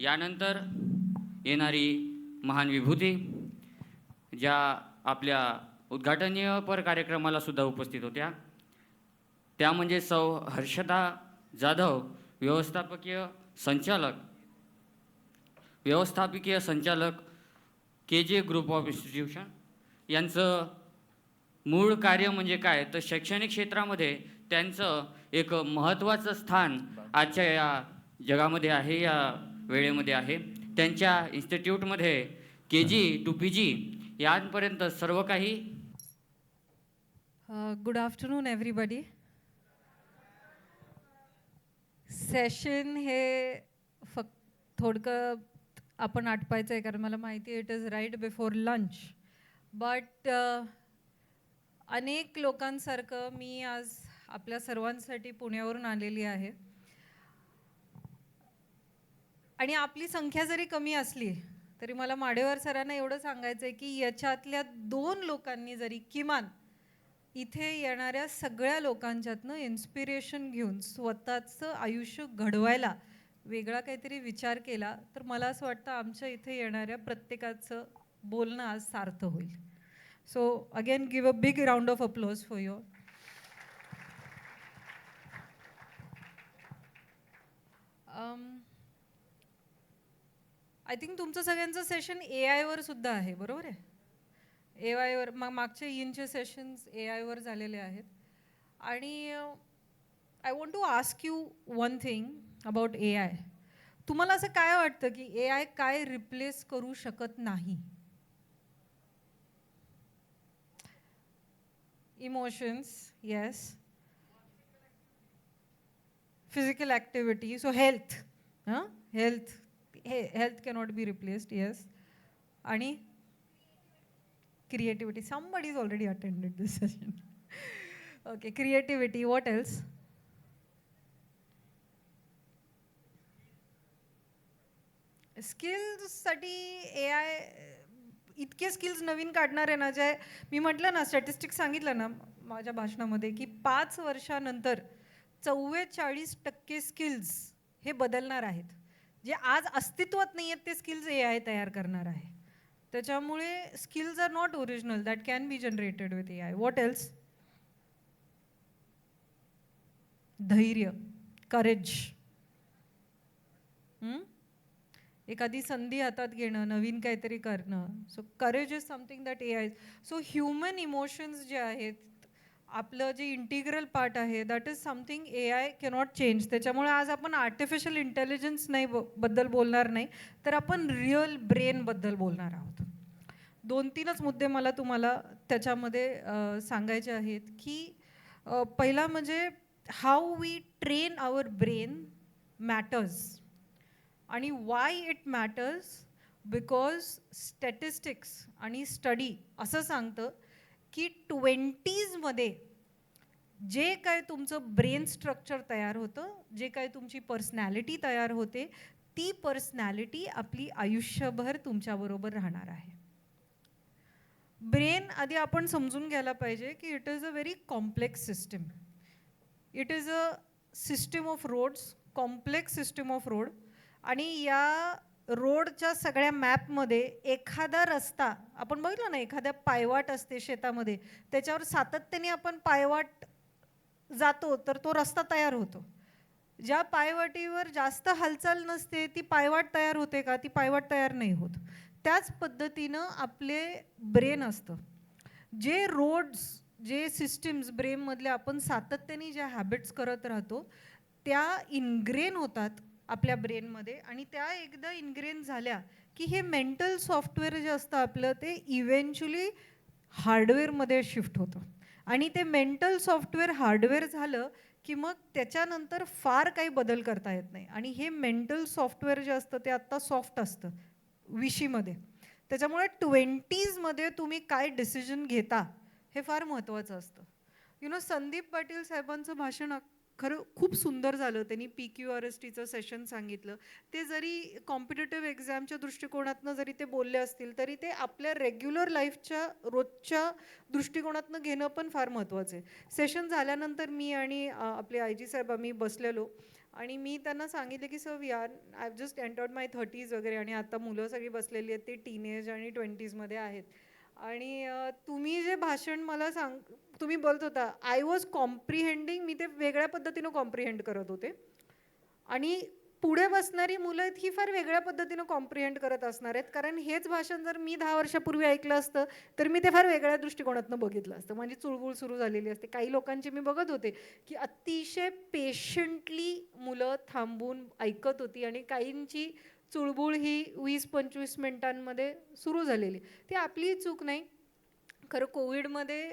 यानंतर येणारी महान विभूती ज्या आपल्या उद्घाटनीयपर कार्यक्रमाला सुद्धा उपस्थित होत्या, त्या म्हणजे सौ हर्षदा जाधव, संचालक व्यवस्थापकीय संचालक KJ ग्रुप ऑफ इन्स्टिट्यूशन. यांचं मूळ कार्य म्हणजे काय तर शैक्षणिक क्षेत्रामध्ये त्यांचं एक महत्त्वाचं स्थान आजच्या या जगामध्ये आहे, या वेळेमध्ये आहे. त्यांच्या इन्स्टिट्यूटमध्ये KG to PG यांपर्यंत सर्व काही. Good afternoon everybody. सेशन हे फक्त थोडकं आपण आटपायचं आहे, कारण मला माहिती आहे it is right before lunch. But अनेक लोकांसारखं मी आज आपल्या सर्वांसाठी पुण्यावरून आलेली आहे. आणि आपली संख्या जरी कमी असली तरी मला माडेवर सरांना एवढं सांगायचं आहे की याच्यातल्या 2 लोकांनी जरी किमान इथे येणाऱ्या सगळ्या लोकांच्यातनं इन्स्पिरेशन घेऊन स्वतःचं आयुष्य घडवायला वेगळा काहीतरी विचार केला तर मला असं वाटतं आमच्या इथे येणाऱ्या प्रत्येकाचं बोलणं आज सार्थ होईल. So again give a big round of applause for you. I think तुमचं सगळ्यांचं सेशन AI वर सुद्धा आहे, बरोबर आहे? AI वर मागचे इनचे सेशन्स AI वर झालेले आहेत. आणि I want to ask you one thing about AI. तुम्हाला असं काय वाटतं की AI काय रिप्लेस करू शकत नाही? Emotions, yes. Physical activity, so health. Health cannot be replaced, yes. आणि creativity. Somebody's already attended this session. Okay, creativity. What else? Skills साठी AI इतके स्किल्स नवीन काढणार आहे ना, जे मी म्हटलं ना, स्टॅटिस्टिक्स सांगितलं ना माझ्या भाषणामध्ये की 5 वर्षानंतर 44% स्किल्स हे बदलणार आहेत. जे आज अस्तित्वात नाही आहेत ते स्किल्स AI तयार करणार आहे. त्याच्यामुळे skills are not original, that can be generated with AI. What else? धैर्य, करेज. एखादी संधी हातात घेणं, नवीन काहीतरी करणं. So courage is something that AI. So human emotions जे आहेत, आपलं जे इंटिग्रल पार्ट आहे, that is something AI cannot change. त्याच्यामुळे आज आपण आर्टिफिशियल इंटेलिजन्स नाही बद्दल बोलणार नाही, तर आपण रिअल ब्रेनबद्दल बोलणार आहोत. 2-3च मुद्दे मला तुम्हाला त्याच्यामध्ये सांगायचे आहेत की पहिला म्हणजे how we train our brain matters. आणि why it matters because statistics आणि स्टडी असं सांगतं की 20मध्ये जे काय तुमचं ब्रेन स्ट्रक्चर तयार होतं, जे काय तुमची पर्सनॅलिटी तयार होते, ती पर्सनॅलिटी आपली आयुष्यभर तुमच्याबरोबर राहणार आहे. ब्रेन आधी आपण समजून घ्यायला पाहिजे की it is a very complex system. It is a system of roads, complex system of road. आणि या रोडच्या सगळ्या मॅपमध्ये एखादा रस्ता आपण बघितलं ना, एखाद्या पायवाट असते शेतामध्ये, त्याच्यावर सातत्याने आपण पायवाट जातो तर तो रस्ता तयार होतो. ज्या पायवाटीवर जास्त हालचाल नसते ती पायवाट तयार होते का? ती पायवाट तयार नाही होत. त्याच पद्धतीनं आपले ब्रेन असतं. जे रोड्स, जे सिस्टीम्स ब्रेनमधले आपण सातत्याने ज्या हॅबिट्स करत राहतो त्या इनग्रेन होतात आपल्या ब्रेनमध्ये. आणि त्या एकदा इनग्रेन झाल्या की हे मेंटल सॉफ्टवेअर जे असतं आपलं, ते इव्हेंच्युअली हार्डवेअरमध्ये शिफ्ट होतं. आणि ते मेंटल सॉफ्टवेअर हार्डवेअर झालं की मग त्याच्यानंतर फार काही बदल करता येत नाही. आणि हे मेंटल सॉफ्टवेअर जे असतं ते आत्ता सॉफ्ट असतं विशीमध्ये. त्याच्यामुळे 20मध्ये तुम्ही काय डिसिजन घेता हे फार महत्त्वाचं असतं. संदीप पाटील साहेबांचं भाषण खरं खूप सुंदर झालं. त्यांनी PQRSTचं सेशन सांगितलं. ते जरी कॉम्पिटेटिव्ह एक्झामच्या दृष्टिकोनातनं जरी ते बोलले असतील तरी ते आपल्या रेग्युलर लाईफच्या रोजच्या दृष्टिकोनातनं घेणं पण फार महत्त्वाचं आहे. सेशन झाल्यानंतर मी आणि आपले IG साहेब आम्ही बसलेलो आणि मी त्यांना सांगितलं की sir we are I have just entered my 30s वगैरे आणि आता मुलं सगळी बसलेली आहेत ते टीनेज आणि 20sमध्ये आहेत. आणि तुम्ही जे भाषण मला तुम्ही बोलत होता आय वॉज कॉम्प्रिहेंडिंग, मी ते वेगळ्या पद्धतीनं कॉम्प्रिहेंड करत होते आणि पुढे बसणारी मुलं आहेत ही फार वेगळ्या पद्धतीनं कॉम्प्रिहेंड करत असणार आहेत, कारण हेच भाषण जर मी 10 वर्षापूर्वी ऐकलं असतं तर मी ते फार वेगळ्या दृष्टिकोनातनं बघितलं असतं. माझी चुळबुळ सुरू झालेली असते. काही लोकांची मी बघत होते की अतिशय पेशंटली मुलं थांबून ऐकत होती आणि काहींची चुळबुळ ही 20-25 मिनिटांमध्ये सुरू झालेली. ती आपली चूक नाही. खरं कोविडमध्ये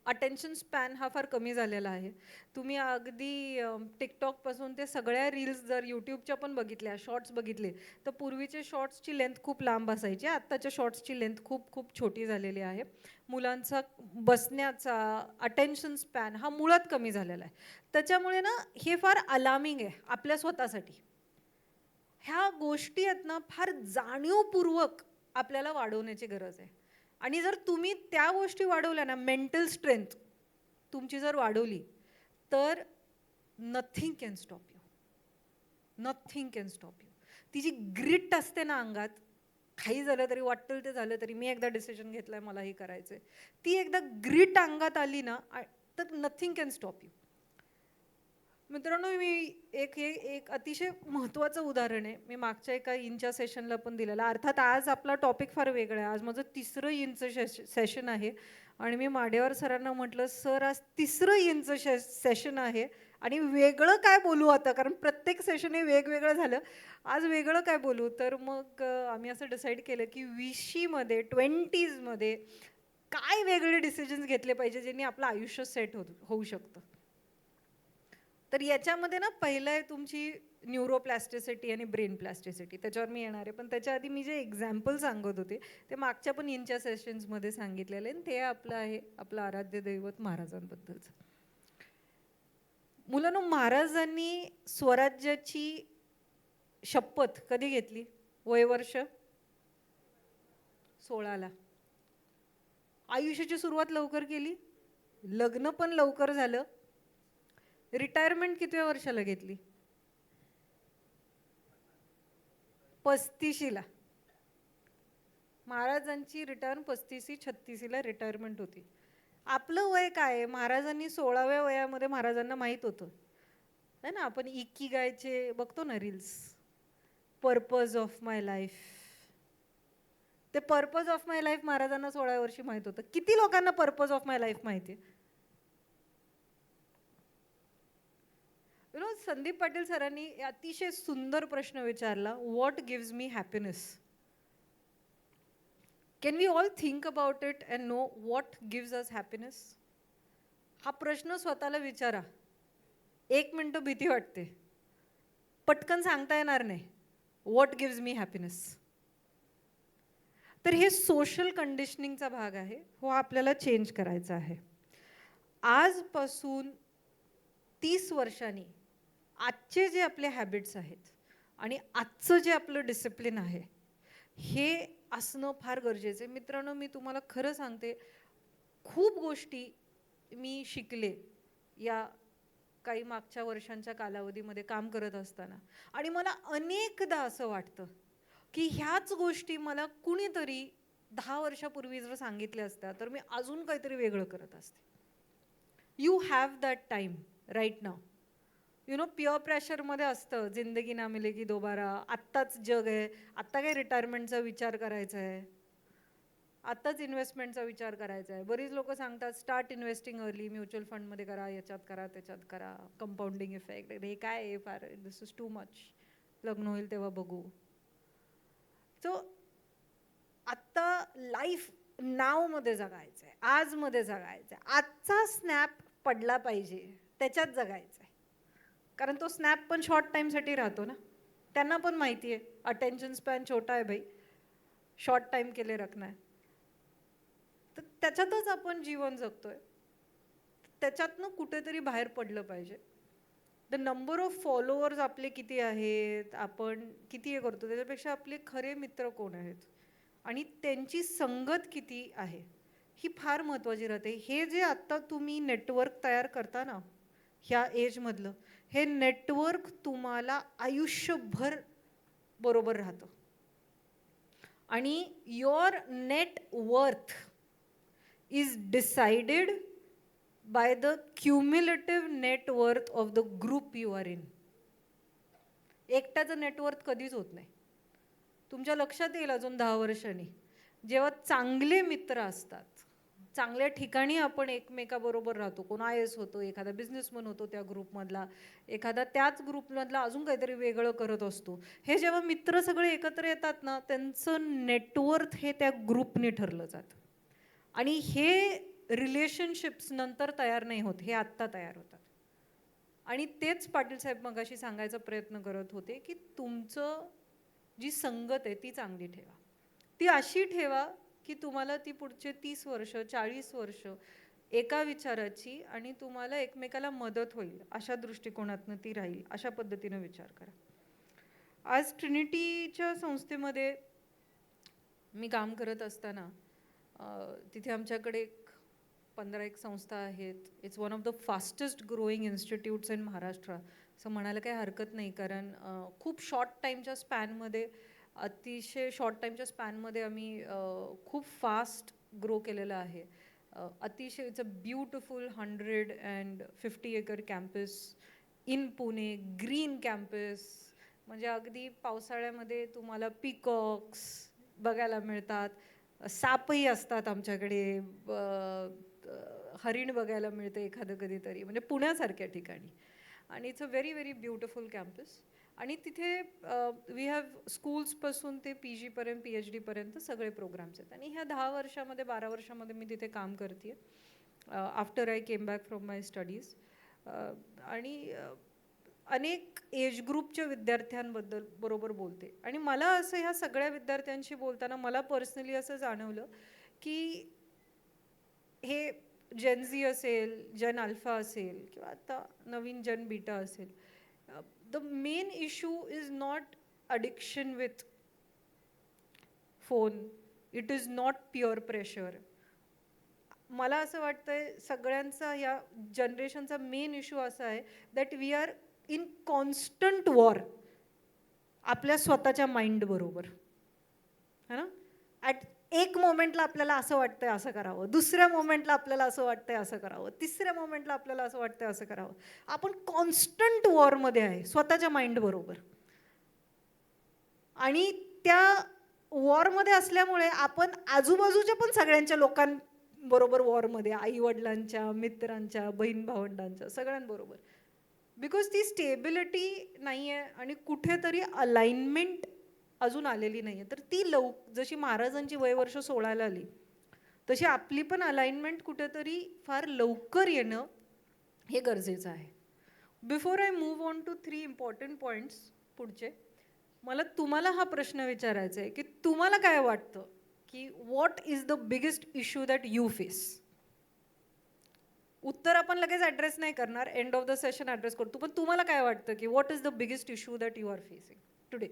अटेन्शन स्पॅन हा फार कमी झालेला आहे. तुम्ही अगदी टिकटॉकपासून ते सगळ्या रील्स जर यूट्यूबच्या पण बघितल्या, शॉर्ट्स बघितले, तर पूर्वीचे शॉर्ट्सची लेंथ खूप लांब असायची, आत्ताच्या शॉर्ट्सची लेंथ खूप खूप छोटी झालेली आहे. मुलांचा बसण्याचा अटेन्शन स्पॅन हा मुळात कमी झालेला आहे. त्याच्यामुळे ना हे फार अलार्मिंग आहे आपल्या स्वतःसाठी. ह्या गोष्टी आहेत ना फार जाणीवपूर्वक आपल्याला वाढवण्याची गरज आहे. आणि जर तुम्ही त्या गोष्टी वाढवल्या ना, मेंटल स्ट्रेंथ तुमची जर वाढवली तर nothing can stop you. Nothing can stop you. ती जी ग्रिट असते ना अंगात, काही झालं तरी, वाटेल ते झालं तरी, मी एकदा डिसिजन घेतलाय मला हे करायचंय, ती एकदा ग्रिट अंगात आली ना तर नथिंग कॅन स्टॉप यू. मित्रांनो, मी एक अतिशय महत्त्वाचं उदाहरण आहे, मी मागच्या एका इनच्या सेशनला पण दिलेलं. अर्थात आज आपला टॉपिक फार वेगळा आहे. आज माझं 3रं इनचं सेशन आहे आणि मी माडेवार सरांना म्हटलं, सर आज 3रं इनचं सेशन आहे आणि वेगळं काय बोलू आता, कारण प्रत्येक सेशन हे वेगवेगळं झालं. आज वेगळं काय बोलू, तर मग आम्ही असं डिसाईड केलं की 20मध्ये 20sमध्ये काय वेगळे डिसिजन्स घेतले पाहिजे ज्यांनी आपलं आयुष्य सेट होऊ शकतं. तर याच्यामध्ये ना पहिलं आहे तुमची न्यूरोप्लास्टिसिटी आणि ब्रेन प्लास्टिसिटी, त्याच्यावर मी येणार आहे. पण त्याच्या आधी मी जे एक्झाम्पल सांगत होते ते मागच्या पण इनच्या सेशन्समध्ये सांगितलेले आणि ते आपलं आहे आपलं आराध्य दैवत महाराजांबद्दलचं. मुलांनो, महाराजांनी स्वराज्याची शपथ कधी घेतली? वयवर्ष 16ला. आयुष्याची सुरुवात लवकर केली, लग्न पण लवकर झालं. रिटायरमेंट कितव्या वर्षाला घेतली? 35ला. महाराजांची रिटायर्न 35-36ला रिटायरमेंट होती. आपलं वय काय आहे? महाराजांनी 16व्या वयामध्ये महाराजांना माहीत होतं है ना. आपण इकिगायचे बघतो ना reels, purpose of my life. ते पर्पज ऑफ माय लाईफ महाराजांना 16व्या वर्षी माहीत होतं. किती लोकांना पर्पज ऑफ माय लाईफ माहिती आहे? संदीप पाटील सरांनी अतिशय सुंदर प्रश्न विचारला, what gives me happiness? Can we all think about it and know what gives us happiness? हा प्रश्न स्वतःला विचारा. 1 मिनिट भीती वाटते, पटकन सांगता येणार नाही व्हॉट गिव्स मी हॅपीनेस. तर हे सोशल कंडिशनिंगचा भाग आहे, हो आपल्याला चेंज करायचा आहे. आजपासून 30 वर्षांनी आजचे जे आपले हॅबिट्स आहेत आणि आजचं जे आपलं डिसिप्लिन आहे हे असणं फार गरजेचं आहे. मित्रांनो, मी तुम्हाला खरं सांगते, खूप गोष्टी मी शिकले या काही मागच्या वर्षांच्या कालावधीमध्ये काम करत असताना, आणि मला अनेकदा असं वाटतं की ह्याच गोष्टी मला कुणीतरी 10 वर्षापूर्वी जर सांगितल्या असत्या तर मी अजून काहीतरी वेगळं करत असते. You have that time right now. Peer प्रेशरमध्ये असतं, जिंदगी ना मिलेगी दोबारा, आत्ताच जग आहे, आत्ता काय रिटायरमेंटचा विचार करायचा आहे, आत्ताच इन्व्हेस्टमेंटचा विचार करायचा आहे. बरीच लोक सांगतात स्टार्ट इन्व्हेस्टिंग अर्ली, म्युच्युअल फंडमध्ये करा, याच्यात करा, त्याच्यात करा, कंपाऊंडिंग इफेक्ट, हे काय आहे फार, दिस इज टू मच, लग्न होईल तेव्हा बघू. सो आत्ता लाईफ नावमध्ये जगायचं आहे, आजमध्ये जगायचं आहे. आजचा स्नॅप पडला पाहिजे त्याच्यात जगायचं आहे, कारण तो स्नॅप पण शॉर्ट टाईमसाठी राहतो ना. त्यांना पण माहिती आहे अटेन्शन स्पॅन छोटा आहे भाई, शॉर्ट टाईम के लिए रखना है. तर त्याच्यातच आपण जीवन जगतोय, त्याच्यातनं कुठेतरी बाहेर पडलं पाहिजे. द नंबर ऑफ फॉलोअर्स आपले किती आहेत, आपण किती हे करतो, त्याच्यापेक्षा आपले खरे मित्र कोण आहेत आणि त्यांची संगत किती आहे ही फार महत्त्वाची राहते. हे जे आत्ता तुम्ही नेटवर्क तयार करता ना ह्या एजमधलं, हे नेटवर्क तुम्हाला आयुष्यभर बरोबर राहतं. आणि your net worth is decided by the cumulative net worth of the group you are in. एकट्याचं नेटवर्थ कधीच होत नाही. तुमच्या लक्षात येईल अजून 10 वर्षांनी, जेव्हा चांगले मित्र असतात, चांगल्या ठिकाणी आपण एकमेकाबरोबर राहतो, कोण IAS होतो, एखादा बिझनेसमन होतो त्या ग्रुपमधला, एखादा त्याच ग्रुपमधला अजून काहीतरी वेगळं करत असतो. हे जेव्हा मित्र सगळे एकत्र येतात ना, त्यांचं नेटवर्थ हे त्या ग्रुपने ठरलं जातं. आणि हे रिलेशनशिप्स नंतर तयार नाही होत, हे आत्ता तयार होतात. आणि तेच पाटील साहेब मगाशी सांगायचा प्रयत्न करत होते की तुमचं जी संगत आहे ती चांगली ठेवा. ती अशी ठेवा की तुम्हाला ती पुढचे 30 वर्ष 40 वर्ष एका विचाराची आणि तुम्हाला एकमेकाला मदत होईल अशा दृष्टिकोनातनं ती राहील, अशा पद्धतीनं विचार करा. आज ट्रिनिटीच्या संस्थेमध्ये मी काम करत असताना तिथे आमच्याकडे 15 संस्था आहेत. It's one of the fastest growing institutes in Maharashtra असं म्हणायला काही हरकत नाही, कारण खूप शॉर्ट टाईमच्या स्पॅनमध्ये, अतिशय शॉर्ट टाईमच्या स्पॅनमध्ये आम्ही खूप फास्ट ग्रो केलेलं आहे. अतिशय it's a beautiful 150 acre campus in Pune, green campus. म्हणजे अगदी पावसाळ्यामध्ये तुम्हाला पिकॉक्स बघायला मिळतात, सापही असतात आमच्याकडे, हरिण बघायला मिळते एखादं कधीतरी, म्हणजे पुण्यासारख्या ठिकाणी. आणि it's a very very beautiful campus. आणि तिथे वी हॅव स्कूल्सपासून ते PG पर्यंत, PhD पर्यंत सगळे प्रोग्राम्स आहेत. आणि ह्या 10 वर्षामध्ये 12 वर्षामध्ये मी तिथे काम करते after I came back from my studies. आणि अनेक एज ग्रुपच्या विद्यार्थ्यांबद्दल बरोबर बोलते. आणि मला असं ह्या सगळ्या विद्यार्थ्यांशी बोलताना मला पर्सनली असं जाणवलं की हे जेन झी असेल, जेन अल्फा असेल, किंवा आता नवीन जेन बीटा असेल, the main issue is not addiction with phone, it is not pure pressure. मला असं वाटतंय सगळ्यांचा या जनरेशनचा मेन इश्यू असा आहे that we are in constant war आपल्या स्वतःच्या माइंड बरोबर, है ना. ॲट एक मोमेंटला आपल्याला असं वाटतंय असं करावं, दुसऱ्या मोमेंटला आपल्याला असं वाटतंय असं करावं, तिसऱ्या मोमेंटला आपल्याला असं वाटतंय असं करावं. आपण कॉन्स्टंट वॉरमध्ये आहे स्वतःच्या माइंड बरोबर. आणि त्या वॉरमध्ये असल्यामुळे आपण आजूबाजूच्या पण सगळ्यांच्या लोकांबरोबर वॉरमध्ये, आईवडिलांच्या, मित्रांच्या, बहीण भावंडांच्या, सगळ्यांबरोबर. बिकॉज ती स्टेबिलिटी नाही आहे आणि कुठेतरी अलाइनमेंट अजून आलेली नाही आहे. तर ती जशी महाराजांची वयवर्ष 16ला आली, तशी आपली पण अलाइनमेंट कुठेतरी फार लवकर येणं हे गरजेचं आहे. Before I move on to 3 important points पुढचे, मला तुम्हाला हा प्रश्न विचारायचा आहे की तुम्हाला काय वाटतं की what is the biggest issue that you face. उत्तर आपण लगेच ॲड्रेस नाही करणार, end of the session address करतो, पण तुम्हाला काय वाटतं की what is the biggest issue that you are facing today.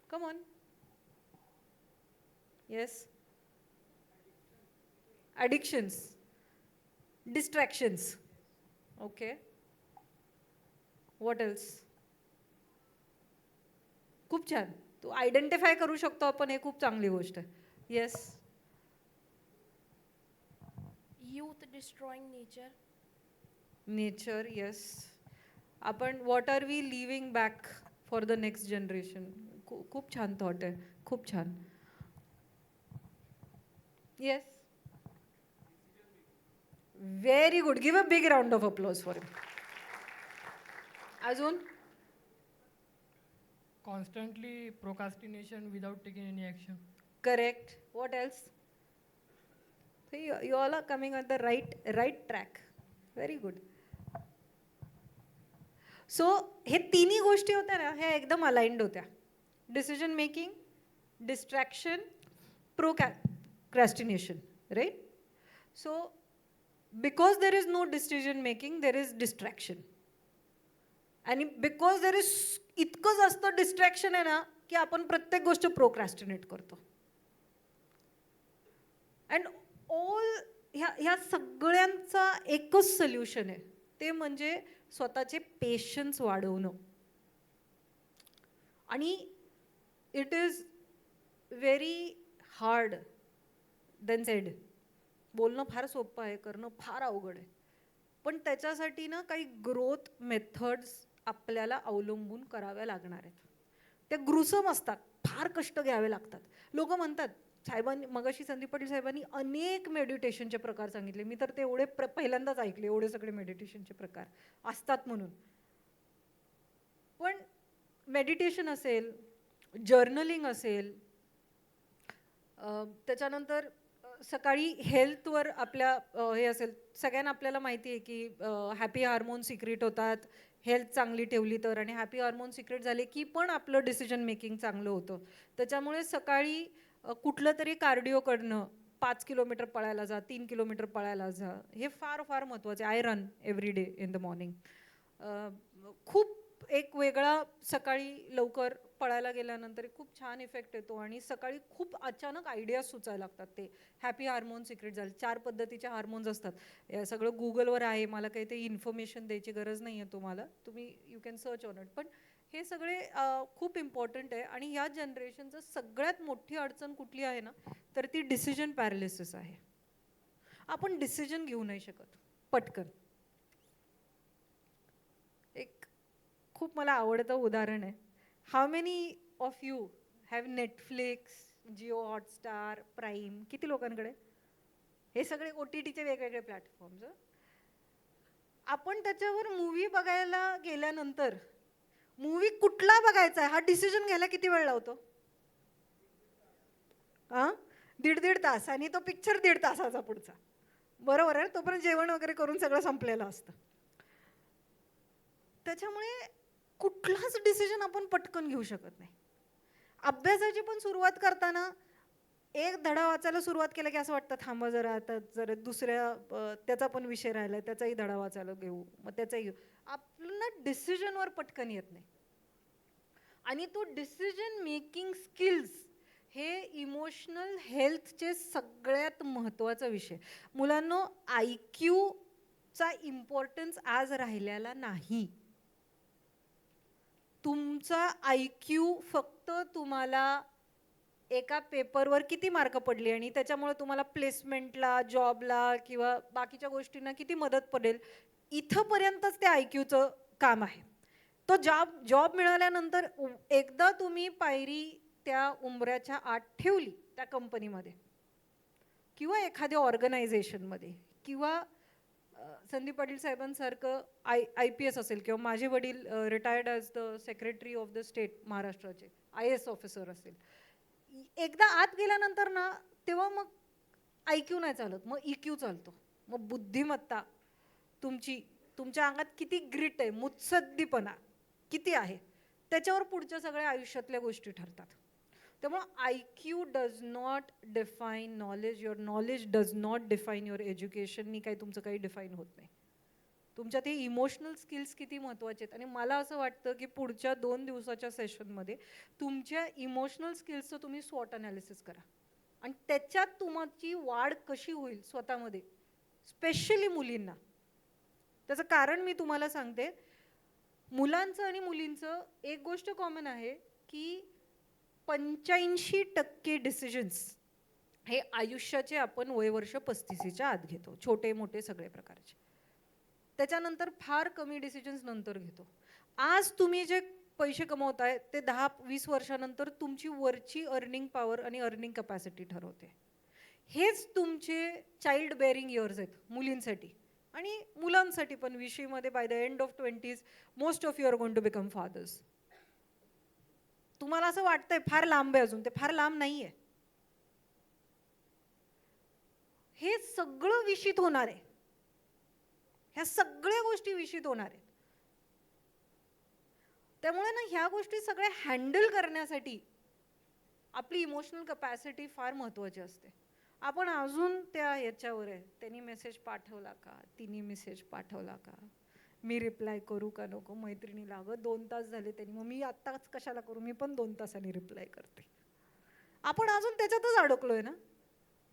Come on. Yes. Addictions, distractions. Okay. What else. खूप छान. तू आयडेंटिफाय करू शकतो आपण, हे खूप चांगली गोष्ट आहे. Yes. Youth destroying nature. Nature. Yes. आपण what are we living back for the next generation. खूप छान थॉट आहे, खूप छान. Yes. Very good. Give a big round of applause for him. अजून. Constantly procrastination without taking any action. Correct. What else? So you all are coming on the right track. Very good. So हे तिन्ही गोष्टी होत्या ना, ह्या एकदम aligned होत्या. Decision making, distraction, procrastination, right. So because there is no decision making, there is distraction. आणि because there is इतकं जास्त डिस्ट्रॅक्शन आहे ना की आपण प्रत्येक गोष्ट प्रोक्रॅस्टिनेट करतो. अँड ऑल ह्या सगळ्यांचा एकच सोल्युशन आहे, ते म्हणजे स्वतःचे पेशन्स वाढवणं. आणि it is very hard then said. बोलणं फार सोपं आहे, करणं फार अवघड आहे. पण त्याच्यासाठी ना काही ग्रोथ मेथड्स आपल्याला अवलंबून कराव्या लागणार आहेत. त्या ग्रुसम असतात, फार कष्ट घ्यावे लागतात. लोक म्हणतात, साहेबांनी मगाशी संदीप पाटील साहेबांनी अनेक मेडिटेशनचे प्रकार सांगितले, मी तर ते एवढे पहिल्यांदाच ऐकले, एवढे सगळे मेडिटेशनचे प्रकार असतात म्हणून. पण मेडिटेशन असेल, जर्नलिंग असेल, त्याच्यानंतर सकाळी हेल्थवर आपल्या हे असेल, सगळ्यांना आपल्याला माहिती आहे की हॅपी हार्मोन सिक्रेट होतात हेल्थ चांगली ठेवली तर, आणि हॅपी हार्मोन सिक्रेट झाले की पण आपलं डिसिजन मेकिंग चांगलं होतं. त्याच्यामुळे सकाळी कुठलं तरी कार्डिओ करणं, 5 किलोमीटर पळायला जा, 3 किलोमीटर पळायला जा, हे फार फार महत्त्वाचे. I run every day in the morning. खूप एक वेगळा सकाळी लवकर पळायला गेल्यानंतर खूप छान इफेक्ट येतो. आणि सकाळी खूप अचानक आयडियाज सुचायला लागतात. ते हॅपी हार्मोन सिक्रेट झाले, 4 पद्धतीचे हार्मोन्स असतात. हे सगळं गुगलवर आहे, मला काही ते इन्फॉर्मेशन द्यायची गरज नाही आहे तुम्हाला, तुम्ही you can search on it. पण हे सगळे खूप इम्पॉर्टंट आहे. आणि ह्या जनरेशनचं सगळ्यात मोठी अडचण कुठली आहे ना, तर ती डिसिजन पॅरालिसिस आहे. आपण डिसिजन घेऊ नाही शकत पटकन. एक खूप मला आवडतं उदाहरण आहे. How many of you have Netflix, Jio Hotstar, prime? किती लोकांकडे? हे सगळे OTTचे वेगवेगळे प्लॅटफॉर्म्स. आपण त्याच्यावर मूवी बघायला गेल्यानंतर मूवी कुठला बघायचा आहे हा डिसिजन घ्यायला किती वेळ लावतो? 1.5 तास. आणि तो पिक्चर 1.5 तासाचा पुढचा, बरोबर आहे. तोपर्यंत जेवण वगैरे करून सगळं संपलेलं असतं. त्याच्यामुळे कुठलाच डिसिजन आपण पटकन घेऊ शकत नाही. अभ्यासाची पण सुरुवात करताना एक धडा वाचायला सुरुवात केला की असं वाटतं थांबा जरा, आता जरा दुसऱ्या त्याचा पण विषय राहिला, त्याचाही धडा वाचायला घेऊ, मग त्याचाही घेऊ. आपल्याला डिसिजनवर पटकन येत नाही. आणि तो डिसिजन मेकिंग स्किल्स हे इमोशनल हेल्थचे सगळ्यात महत्त्वाचा विषय. मुलांनो, IQचा इम्पॉर्टन्स आज राहिलेला नाही. तुमचा IQ फक्त तुम्हाला एका पेपरवर किती मार्क पडले आणि त्याच्यामुळे तुम्हाला प्लेसमेंटला, जॉबला किंवा बाकीच्या गोष्टींना किती मदत पडेल, इथंपर्यंतच त्या IQचं काम आहे. तो जॉब मिळाल्यानंतर एकदा तुम्ही पायरी त्या उंबऱ्याच्या आत ठेवली त्या कंपनीमध्ये किंवा एखाद्या ऑर्गनायझेशनमध्ये, किंवा संदीप पाटील साहेबांसारखं IPS असेल, किंवा माझे वडील retired as the secretary of the state महाराष्ट्राचे IAS ऑफिसर असेल, एकदा आत गेल्यानंतर ना तेव्हा मग IQ नाही चालत, मग EQ चालतो. मग बुद्धिमत्ता तुमच्या अंगात किती ग्रिट आहे, मुत्सद्दीपणा किती आहे, त्याच्यावर पुढच्या सगळ्या आयुष्यातल्या गोष्टी ठरतात. त्यामुळे IQ does not define knowledge, your knowledge does not define your एज्युकेशननी काही तुमचं काही डिफाईन होत नाही. तुमच्यात हे इमोशनल स्किल्स किती महत्त्वाचे आहेत. आणि मला असं वाटतं की पुढच्या 2 दिवसाच्या सेशनमध्ये तुमच्या इमोशनल स्किल्सचं तुम्ही स्वॉट अनालिसिस करा आणि त्याच्यात तुमची वाढ कशी होईल स्वतःमध्ये, स्पेशली मुलींना. त्याचं कारण मी तुम्हाला सांगते. मुलांचं आणि मुलींचं एक गोष्ट कॉमन आहे की 85% डिसिजन्स हे आयुष्याचे आपण वयवर्ष 35च्या आत घेतो, छोटे मोठे सगळे प्रकारचे. त्याच्यानंतर फार कमी डिसिजन्स नंतर घेतो. आज तुम्ही जे पैसे कमवताय ते 10-20 वर्षानंतर तुमची वरची अर्निंग पॉवर आणि अर्निंग कॅपॅसिटी ठरवते. हेच तुमचे चाइल्ड बेअरिंग इयर्स आहेत मुलींसाठी आणि मुलांसाठी पण. विषयमध्ये by the end of 20s most of you are going to become fathers. तुम्हाला असं वाटतंय फार लांब आहे अजून, ते फार लांब नाही आहे. हे सगळं विषित होणार आहे, ह्या सगळ्या गोष्टी विषित होणार आहेत. त्यामुळे ना ह्या गोष्टी सगळ्या हँडल करण्यासाठी आपली इमोशनल कॅपॅसिटी फार महत्त्वाची असते. आपण अजून त्या याच्यावर आहे, त्यांनी मेसेज पाठवला का, तिने मेसेज पाठवला का, मी रिप्लाय करू का नको मैत्रिणीला, अगं 2 तास झाले त्यांनी, मग मी आत्ताच कशाला करू, मी पण 2 तासांनी रिप्लाय करते. आपण अजून त्याच्यातच अडकलोय ना.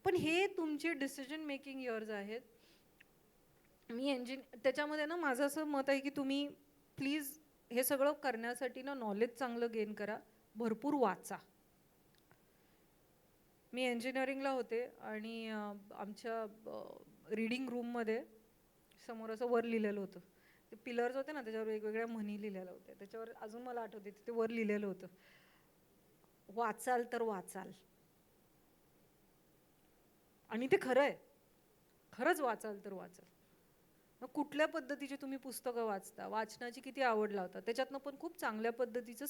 पण हे तुमचे डिसिजन मेकिंग इयर्स आहेत. त्याच्यामध्ये ना माझं असं मत आहे की तुम्ही प्लीज हे सगळं करण्यासाठी ना नॉलेज चांगलं गेन करा, भरपूर वाचा. मी इंजिनिअरिंगला होते आणि आमच्या रीडिंग रूममध्ये समोर असं वर लिहिलेलं होतं. ते पिलर्स होते ना, त्याच्यावर वेगवेगळ्या म्हणी लिहिलेल्या होत्या. त्याच्यावर अजून मला आठवते ते वर लिहिलेलं होतं, वाचाल तर वाचाल. आणि ते खरं आहे, खरंच वाचाल तर वाचाल. मग कुठल्या पद्धतीची तुम्ही पुस्तकं वाचता, वाचनाची किती आवड लावता, त्याच्यातनं पण खूप चांगल्या पद्धतीचं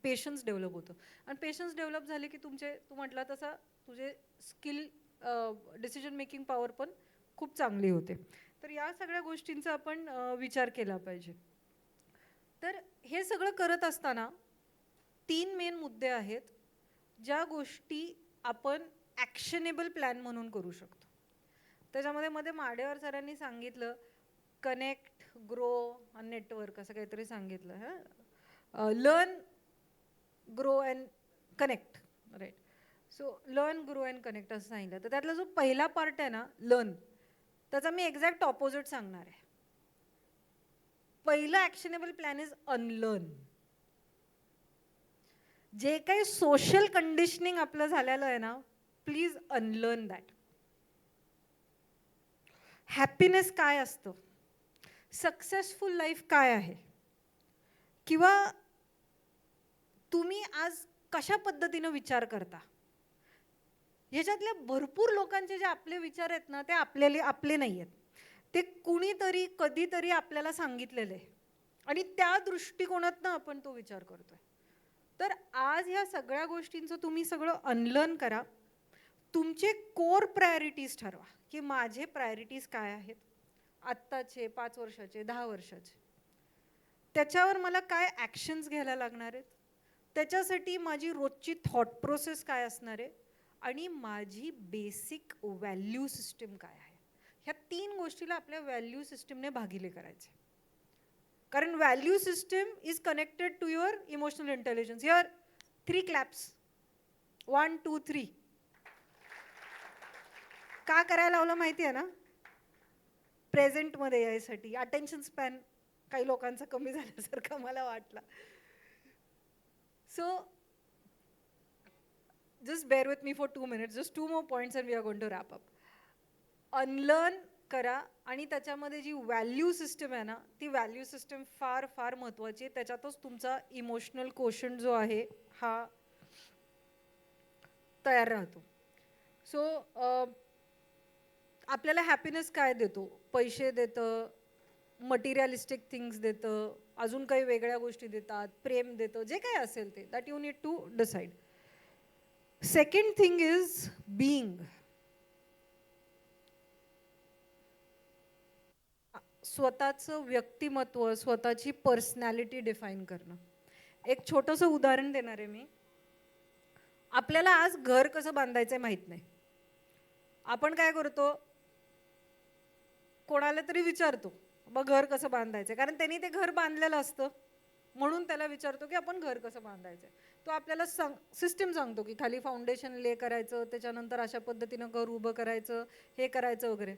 पेशन्स डेव्हलप होतं. आणि पेशन्स डेव्हलप झाले की तू म्हटला तसा तुझे स्किल, डिसिजन मेकिंग पॉवर पण खूप चांगली होते. तर या सगळ्या गोष्टींचा आपण विचार केला पाहिजे. तर हे सगळं करत असताना 3 मेन मुद्दे आहेत, ज्या गोष्टी आपण ॲक्शनेबल प्लॅन म्हणून करू शकतो. त्याच्यामध्ये माडेवर सरांनी सांगितलं कनेक्ट, ग्रो आणि नेटवर्क असं काहीतरी सांगितलं. Learn, grow and connect, right. So learn, grow and connect असं सांगितलं. तर त्यातला जो पहिला पार्ट आहे ना, लर्न, त्याचा मी एक्झॅक्ट ऑपोजिट सांगणार आहे. पहिला ॲक्शनेबल प्लॅन इज अनलर्न. जे काही सोशल कंडिशनिंग आपलं झालेलं आहे ना, प्लीज अनलर्न दॅट. हॅपीनेस काय असतं, सक्सेसफुल लाईफ काय आहे, किंवा तुम्ही आज कशा पद्धतीनं विचार करता, ह्याच्यातल्या भरपूर लोकांचे जे आपले विचार आहेत ना, ते आपले नाही आहेत. ते कुणीतरी कधीतरी आपल्याला सांगितलेलं आहे आणि त्या दृष्टिकोनातनं आपण तो विचार करतोय. तर आज ह्या सगळ्या गोष्टींचं तुम्ही सगळं अनलर्न करा. तुमचे कोर प्रायोरिटीज ठरवा की माझे प्रायोरिटीज काय आहेत आत्ताचे, 5 वर्षाचे, 10 वर्षाचे. त्याच्यावर मला काय ॲक्शन्स घ्यायला लागणार आहेत, त्याच्यासाठी माझी रोजची थॉट प्रोसेस काय असणार आहे आणि माझी बेसिक व्हॅल्यू सिस्टीम काय आहे. ह्या 3 गोष्टीला आपल्या व्हॅल्यू सिस्टीमने भागिले करायचे. कारण value system is connected to your emotional intelligence. Here 3 claps, 1 2 3. का करायला लावलं माहिती आहे ना, प्रेझेंटमध्ये यायसाठी. अटेन्शन स्पॅन काही लोकांचा कमी झाल्यासारखं मला वाटलं. So just bear with me for 2 minutes, just 2 more points and we are going to wrap up. Unlearn करा आणि त्याच्यामध्ये जी व्हॅल्यू सिस्टम आहे ना, ती व्हॅल्यू सिस्टम फार फार महत्त्वाची आहे. त्याच्यातच तुमचा इमोशनल कोशंट जो आहे हा तयार राहतो. सो आपल्याला हॅपीनेस काय देतो, पैसे देतं, मटिरियलिस्टिक थिंग्स देतं, अजून काही वेगळ्या गोष्टी देतात, प्रेम देतं, जे काही असेल ते, that you need to decide. Second thing is being. स्वतःचं व्यक्तिमत्व, स्वतःची पर्सनॅलिटी डिफाईन करणं. एक छोटंसं उदाहरण देणार आहे मी. आपल्याला आज घर कसं बांधायचं माहीत नाही. आपण काय करतो, कोणाला तरी विचारतो बा घर कसं बांधायचं, कारण त्यांनी ते घर बांधलेलं असतं म्हणून त्याला विचारतो की आपण घर कसं बांधायचं. तो आपल्याला सिस्टीम सांगतो की खाली फाउंडेशन ले करायचं, त्याच्यानंतर अशा पद्धतीनं घर उभं करायचं, हे करायचं वगैरे.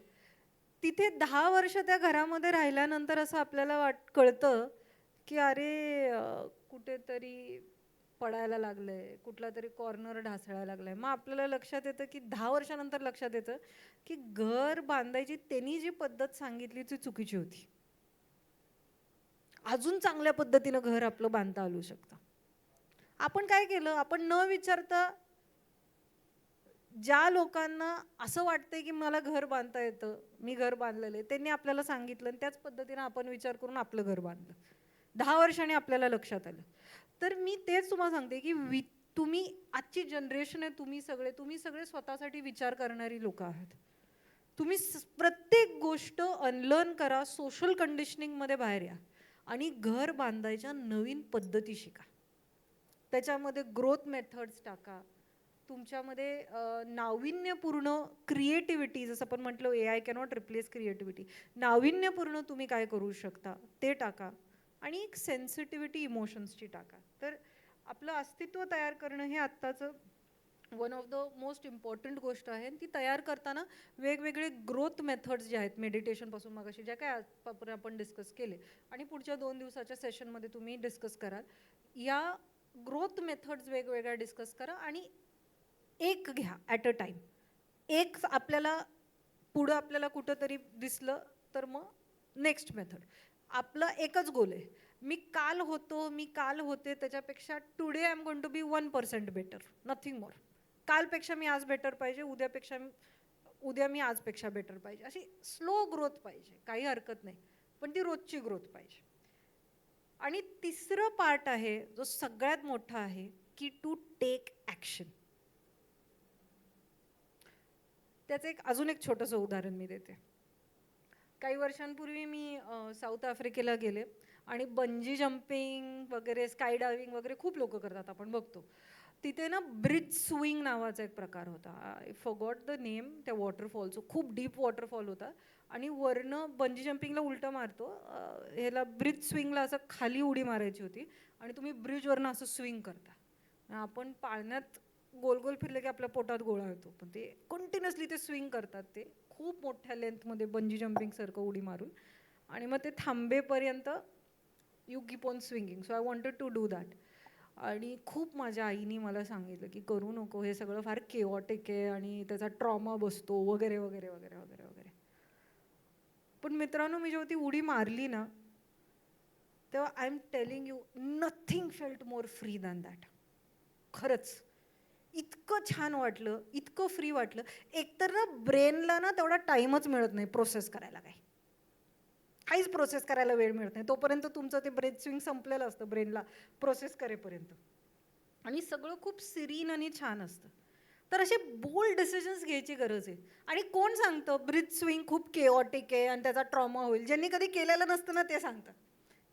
तिथे 10 वर्ष त्या घरामध्ये राहिल्यानंतर असं आपल्याला कळतं की अरे कुठेतरी पडायला लागलंय, कुठला तरी कॉर्नर ढासळायला लागलाय. मग आपल्याला लक्षात येतं की 10 वर्षानंतर लक्षात येतं की घर बांधायची त्यांनी जी पद्धत सांगितली ती चुकीची होती. अजून चांगल्या पद्धतीनं घर आपलं बांधता आलं शकतं. आपण काय केलं, आपण न विचारता ज्या लोकांना असं वाटतंय की मला घर बांधता येतं, मी घर बांधलेलं आहे, त्यांनी आपल्याला सांगितलं आणि त्याच पद्धतीनं आपण विचार करून आपलं घर बांधलं. 10 वर्षांनी आपल्याला लक्षात आलं. तर मी तेच तुम्हाला सांगते की तुम्ही आजची जनरेशन आहे, तुम्ही सगळे स्वतःसाठी विचार करणारी लोक आहात. तुम्ही प्रत्येक गोष्ट अनलर्न करा, सोशल कंडिशनिंगमध्ये बाहेर या आणि घर बांधायच्या नवीन पद्धती शिका. त्याच्यामध्ये ग्रोथ मेथड्स टाका. तुमच्यामध्ये नाविन्यपूर्ण क्रिएटिव्हिटी, जसं आपण म्हटलं AI कॅनॉट रिप्लेस क्रिएटिव्हिटी, नाविन्यपूर्ण तुम्ही काय करू शकता ते टाका आणि एक सेन्सिटिव्हिटी इमोशन्सची टाका. तर आपलं अस्तित्व तयार करणं हे आत्ताचं one of the most important गोष्ट आहे. आणि ती तयार करताना वेगवेगळे ग्रोथ मेथड्स जे आहेत मेडिटेशनपासून मगाशी ज्या काय आजपर्यंत आपण डिस्कस केले आणि पुढच्या 2 दिवसाच्या सेशनमध्ये तुम्ही डिस्कस कराल, या ग्रोथ मेथड्स वेगवेगळ्या डिस्कस करा आणि एक घ्या ॲट अ टाईम. एक आपल्याला पुढं आपल्याला कुठंतरी दिसलं तर मग नेक्स्ट मेथड. आपला एकच गोल आहे, मी काल होते त्याच्यापेक्षा today I am going to be 1% better, nothing more. कालपेक्षा मी आज बेटर पाहिजे, उद्या मी आजपेक्षा बेटर पाहिजे. अशी स्लो ग्रोथ पाहिजे, काही हरकत नाही, पण ती रोजची ग्रोथ पाहिजे. आणि तिसरं पार्ट आहे जो सगळ्यात मोठा आहे की टू टेक ॲक्शन. त्याचं अजून एक छोटंसं उदाहरण मी देते. काही वर्षांपूर्वी मी साऊथ आफ्रिकेला गेले आणि बंजी जम्पिंग वगैरे स्काय डायव्हिंग वगैरे खूप लोक करतात, आपण बघतो. तिथे ना ब्रिज स्विंग नावाचा एक प्रकार होता. आय फॉरगॉट द नेम त्या वॉटरफॉलचं. खूप डीप वॉटरफॉल होता आणि वरनं बंजी जम्पिंगला उलटं मारतो, ह्याला ब्रिज स्विंगला असं खाली उडी मारायची होती आणि तुम्ही ब्रिजवरनं असं स्विंग करता. आपण पाळण्यात गोल गोल फिरले की आपल्या पोटात गोळा होतो, पण ते कंटिन्युअसली ते स्विंग करतात, ते खूप मोठ्या लेंथमध्ये बंजी जम्पिंगसारखं उडी मारून, आणि मग ते थांबेपर्यंत you keep on swinging. So I wanted to do that. आणि खूप माझ्या आईने मला सांगितलं की करू नको, हे सगळं फार केओटिक आहे आणि त्याचा ट्रॉमा बसतो वगैरे वगैरे वगैरे वगैरे वगैरे. पण मित्रांनो, मी जेव्हा ती उडी मारली ना, तेव्हा I am telling you, nothing felt more free than that. खरंच इतकं छान वाटलं, इतकं फ्री वाटलं. एकतर ना ब्रेनला ना तेवढा टाईमच मिळत नाही प्रोसेस करायला, काहीच प्रोसेस करायला वेळ मिळत नाही. तोपर्यंत तुमचं ते ब्रेथ स्विंग संपलेलं असतं ब्रेनला प्रोसेस करेपर्यंत, आणि सगळं खूप सिरीन आणि छान असतं. तर असे बोल्ड डिसिजन्स घ्यायची गरज आहे. आणि कोण सांगतं ब्रीथ स्विंग खूप केओटिक आहे आणि त्याचा ट्रॉमा होईल? ज्यांनी कधी केलेलं नसतं ना ते सांगतात.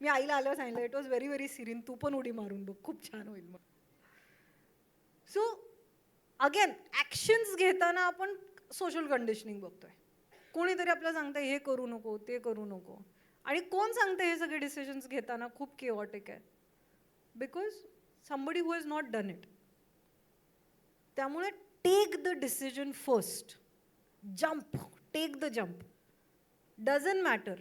मी आईला आल्यावर सांगितलं, it was very very Sirin, तू पण उडी मारून बघ, खूप छान होईल मग. सो अगेन ॲक्शन्स घेताना आपण सोशल कंडिशनिंग बघतोय. कोणीतरी आपल्याला सांगतं हे करू नको, ते करू नको. आणि कोण सांगतं हे सगळे डिसिजन्स घेताना खूप केओटिक आहे? Because somebody who has not done it. त्यामुळे take the decision first. Jump, take the jump. Doesn't matter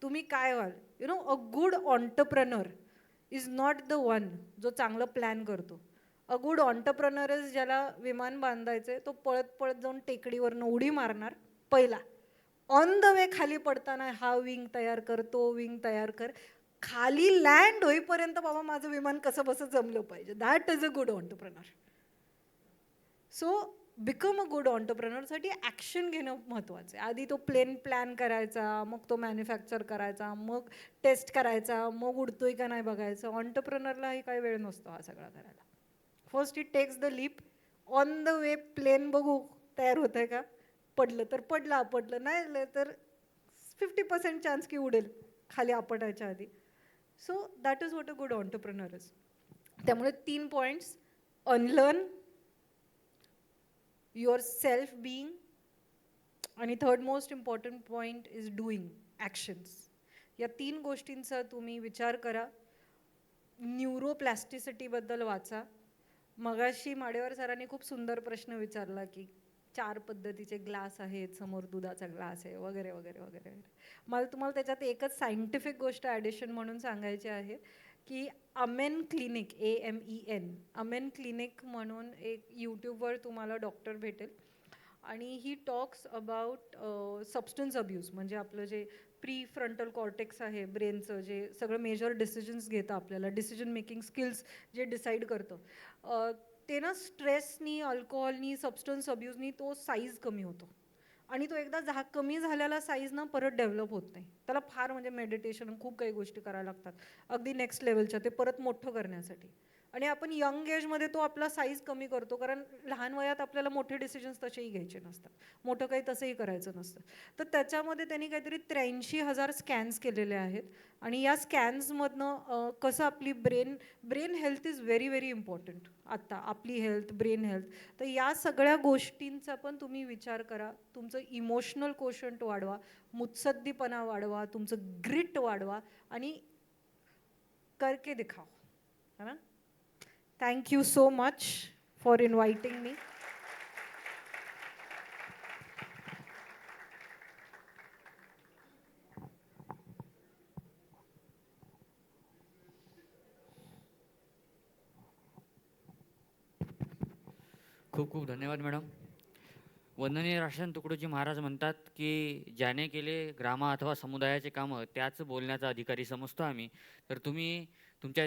तुम्ही काय व्हाल. You know, a good entrepreneur is not the one जो चांगलं प्लॅन करतो. अ गुड ऑन्टरप्रेनर इज ज्याला विमान बांधायचे, तो पळत पळत जाऊन टेकडीवरनं उडी मारणार पहिला. ऑन द वे खाली पडताना हा विंग तयार कर, तो विंग तयार कर. खाली लँड होईपर्यंत बाबा माझं विमान कसं बसं जमलं पाहिजे. That is a good entrepreneur. So become a good ऑन्टरप्रेनरसाठी ॲक्शन घेणं महत्त्वाचं आहे. आधी तो प्लॅन करायचा, मग तो मॅन्युफॅक्चर करायचा, मग टेस्ट करायचा, मग उडतोय का नाही बघायचं. ऑन्टरप्रेनरलाही काही वेळ नसतो हा सगळा करायला. First it takes the leap. On the way plane बघू तयार होतं आहे का, पडलं तर पडलं, आपटलं नाही तर 50% चान्स की उडेल खाली आपटायच्या आधी. So that is what a good entrepreneur is. त्यामुळे 3 points: unlearn, your self being, आणि third most important point is doing, actions. या 3 गोष्टींचा तुम्ही विचार करा. न्यूरोप्लॅस्टिसिटीबद्दल वाचा. मगाशी माडेवर सरांनी खूप सुंदर प्रश्न विचारला की 4 पद्धतीचे ग्लास आहेत, समोर दुधाचा ग्लास आहे वगैरे वगैरे वगैरे. मला तुम्हाला त्याच्यात एकच सायंटिफिक गोष्ट ॲडिशन म्हणून सांगायची आहे की amen clinic, AMEN, amen clinic म्हणून एक यूट्यूबवर तुम्हाला डॉक्टर भेटेल, आणि he talks about substance abuse. म्हणजे आपलं जे प्री फ्रंटल कॉर्टेक्स आहे ब्रेनचं, जे सगळं मेजर डिसिजन्स घेतं, आपल्याला डिसिजन मेकिंग स्किल्स जे डिसाईड करतं, ते ना स्ट्रेसनी, अल्कोहोलनी, सबस्टन्स अब्यूजनी तो साईज कमी होतो. आणि तो एकदा कमी झालेला साईज ना परत डेव्हलप होत नाही. त्याला फार म्हणजे मेडिटेशन, खूप काही गोष्टी करायला लागतात अगदी नेक्स्ट लेवलच्या, ते परत मोठं करण्यासाठी. आणि आपण यंग एजमध्ये तो आपला साईज कमी करतो, कारण लहान वयात आपल्याला मोठे डिसिजन्स तसेही घ्यायचे नसतात, मोठं काही तसंही करायचं नसतं. तर त्याच्यामध्ये त्यांनी काहीतरी 83,000 स्कॅन्स केलेले आहेत. आणि या स्कॅन्समधनं कसं आपली brain health is very very important. आत्ता आपली हेल्थ, ब्रेन हेल्थ, तर या सगळ्या गोष्टींचा पण तुम्ही विचार करा. तुमचं इमोशनल कोशंट वाढवा, मुत्सद्दीपणा वाढवा, तुमचं ग्रिट वाढवा, आणि करके दिखाओ, है ना. Thank you so much for inviting me. खूप खूप धन्यवाद मॅडम. वंदनीय राशन तुकडोजी महाराज म्हणतात की ज्याने केले ग्रामा अथवा समुदायाचे कामं त्याच बोलण्याचा अधिकारी समजतो आम्ही. तर तुम्ही तुमच्या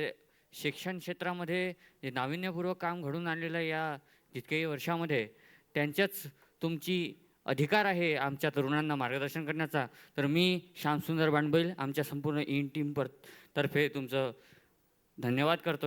शिक्षण क्षेत्रामध्ये जे नाविन्यपूर्वक काम घडून आणलेलं या जितकेही वर्षामध्ये त्यांच्याच तुमची अधिकार आहे आमच्या तरुणांना मार्गदर्शन करण्याचा. तर मी श्यामसुंदर बांडबैल आमच्या संपूर्ण इन टीम तर्फे तुमचं धन्यवाद करतोय.